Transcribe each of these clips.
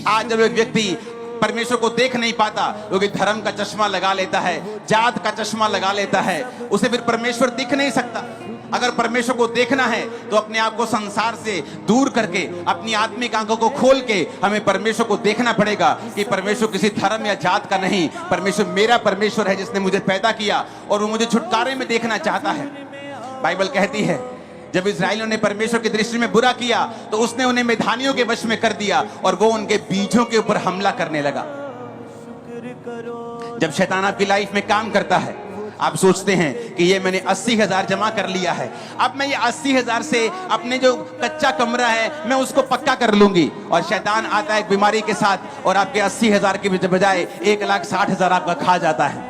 आज जब एक व्यक्ति परमेश्वर को देख नहीं पाता, क्योंकि धर्म का चश्मा लगा लेता है, जात का चश्मा लगा लेता है, उसे फिर परमेश्वर दिख नहीं सकता। अगर परमेश्वर को देखना है तो अपने आप को संसार से दूर करके अपनी आत्मिक आंखों को खोल के हमें परमेश्वर को देखना पड़ेगा कि परमेश्वर किसी धर्म या जात का नहीं, परमेश्वर मेरा परमेश्वर है जिसने मुझे पैदा किया और वो मुझे छुटकारे में देखना चाहता है। बाइबल कहती है जब इस्राएलियों ने परमेश्वर की दृष्टि में बुरा किया तो उसने उन्हें मिधानियों के वश में कर दिया और वो उनके बीजों के ऊपर हमला करने लगा। जब शैतान आपकी लाइफ में काम करता है, आप सोचते हैं कि ये मैंने 80,000 जमा कर लिया है, अब मैं ये 80,000 से अपने जो कच्चा कमरा है मैं उसको पक्का कर लूंगी, और शैतान आता है एक बीमारी के साथ और आपके 80,000 के बजाय 1,60,000 आपका खा जाता है।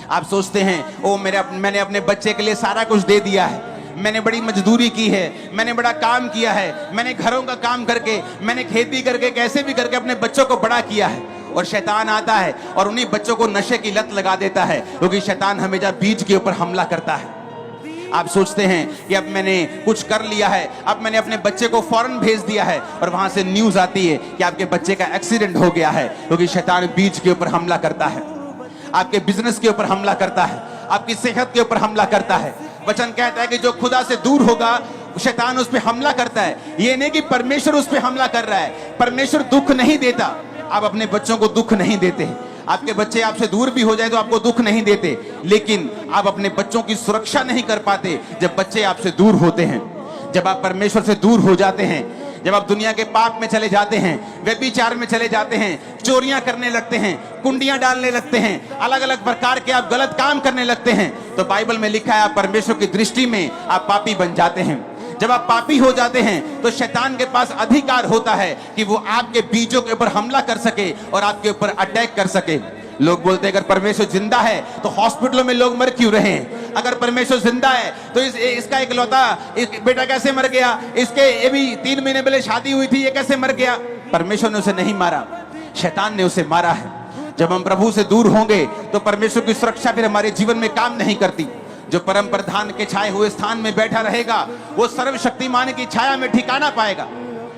आप सोचते हैं ओ मैंने अपने बच्चे के लिए सारा कुछ दे दिया है, मैंने बड़ी मजदूरी की है, मैंने बड़ा काम किया है, मैंने घरों का काम करके, मैंने खेती करके, कैसे भी करके अपने बच्चों को बड़ा किया है, और शैतान आता है और उन्हीं बच्चों को नशे की लत लगा देता है, क्योंकि शैतान हमेशा बीज के ऊपर हमला करता है। आप सोचते हैं कि अब मैंने कुछ कर लिया है, अब मैंने अपने बच्चे को फौरन भेज दिया है, और वहां से न्यूज आती है कि आपके बच्चे का एक्सीडेंट हो गया है, क्योंकि शैतान बीज के ऊपर हमला करता है, आपके बिजनेस के ऊपर हमला करता है, आपकी सेहत के ऊपर हमला करता है। वचन कहता है कि जो खुदा से दूर होगा शैतान उस पे हमला करता है। ये नहीं कि परमेश्वर उस पे हमला कर रहा है, परमेश्वर दुख नहीं देता। आप अपने बच्चों को दुख नहीं देते, आपके बच्चे आपसे दूर भी हो जाए तो आपको दुख नहीं देते, लेकिन आप अपने बच्चों की सुरक्षा नहीं कर पाते जब बच्चे आपसे दूर होते हैं। जब आप परमेश्वर से दूर हो जाते हैं, जब आप दुनिया के पाप में चले जाते हैं, व्यभिचार में चले जाते हैं, चोरियां करने लगते हैं, कुंडियां डालने लगते हैं, अलग अलग प्रकार के आप गलत काम करने लगते हैं, तो बाइबल में लिखा है आप परमेश्वर की दृष्टि में आप पापी बन जाते हैं। जब आप पापी हो जाते हैं तो शैतान के पास अधिकार होता है कि वो आपके बीजों के ऊपर हमला कर सके और आपके ऊपर अटैक कर सके। लोग बोलते हैं अगर परमेश्वर जिंदा है तो हॉस्पिटलों में लोग मर क्यों रहे हैं? अगर परमेश्वर जिंदा है तो इसका इकलौता बेटा कैसे मर गया? इसके ये भी 3 महीने पहले शादी हुई थी, ये कैसे मर गया? परमेश्वर ने उसे नहीं मारा, शैतान ने उसे मारा है। जब हम प्रभु से दूर होंगे तो परमेश्वर की सुरक्षा फिर हमारे जीवन में काम नहीं करती। जो परम प्रधान के छाए हुए स्थान में बैठा रहेगा वो सर्वशक्तिमान की छाया में ठिकाना पाएगा,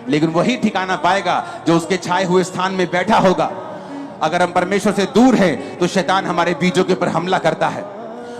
लेकिन वही ठिकाना पाएगा जो उसके छाए हुए स्थान में बैठा होगा। अगर हम परमेश्वर से दूर हैं तो शैतान हमारे बीजों के ऊपर हमला करता है।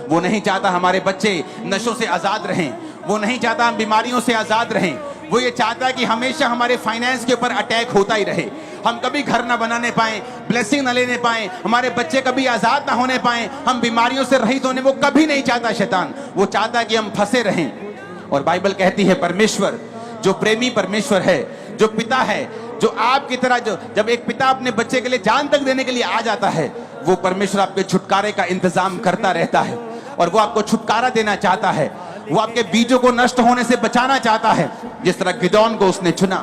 वो नहीं चाहता हमारे बच्चे नशों से आजाद रहें, वो नहीं चाहता हम बीमारियों से आजाद रहें, वो ये चाहता है कि हमेशा हमारे फाइनेंस के ऊपर अटैक होता ही रहे, हम कभी घर ना बनाने पाए, ब्लेसिंग ना लेने पाए, हमारे बच्चे कभी आजाद ना होने पाए, हम बीमारियों से रहित होने वो कभी नहीं चाहता शैतान। वो चाहता है कि हम फंसे रहें। और बाइबल कहती है परमेश्वर जो प्रेमी परमेश्वर है, जो पिता है, जो आपकी तरह जो जब एक पिता अपने बच्चे के लिए जान तक देने के लिए आ जाता है, वो परमेश्वर आपके छुटकारे का इंतजाम करता रहता है और वो आपको छुटकारा देना चाहता है। वो आपके बीजों को नष्ट होने से बचाना चाहता है। जिस तरह गिदोन को उसने चुना,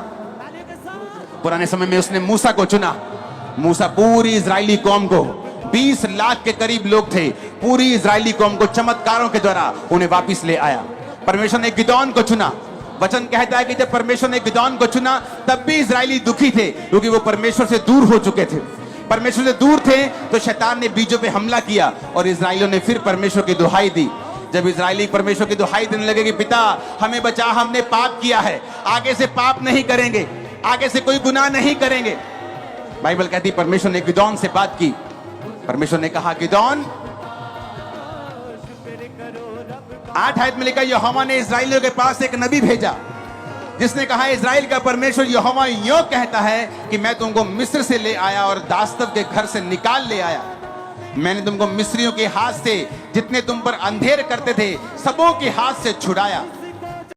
पुराने समय में उसने मूसा को चुना। मूसा पूरी इजरायली कौम को, 20 लाख के करीब लोग थे, पूरी इजरायली कौम को चमत्कारों के द्वारा उन्हें वापस ले आया। परमेश्वर ने गिदोन को चुना। वचन कहता है कि जब परमेश्वर ने गिदोन को चुना तब भी इजरायली दुखी थे, क्योंकि वो परमेश्वर से दूर हो चुके थे। परमेश्वर से दूर थे तो शैतान ने बीजों पे हमला किया और इजरायलियों ने फिर परमेश्वर की दुहाई दी। जब इजरायली परमेश्वर की दुहाई देने लगे कि पिता हमें बचा, हमने पाप किया है, आगे से पाप नहीं करेंगे, आगे से कोई गुनाह नहीं करेंगे। बाइबल कहती परमेश्वर ने गिदोन से बात की। परमेश्वर ने कहा गिदोन, 8 आयत में लिखा यहोवा ने इजराइलियों के पास एक नबी भेजा जिसने कहा इजराइल का परमेश्वर यहोवा यूं कहता है कि मैं तुमको मिस्र से ले आया और दास्तव के घर से निकाल ले आया। मैंने तुमको मिस्रियों के हाथ से जितने तुम पर अंधेर करते थे सबों के हाथ से छुड़ाया।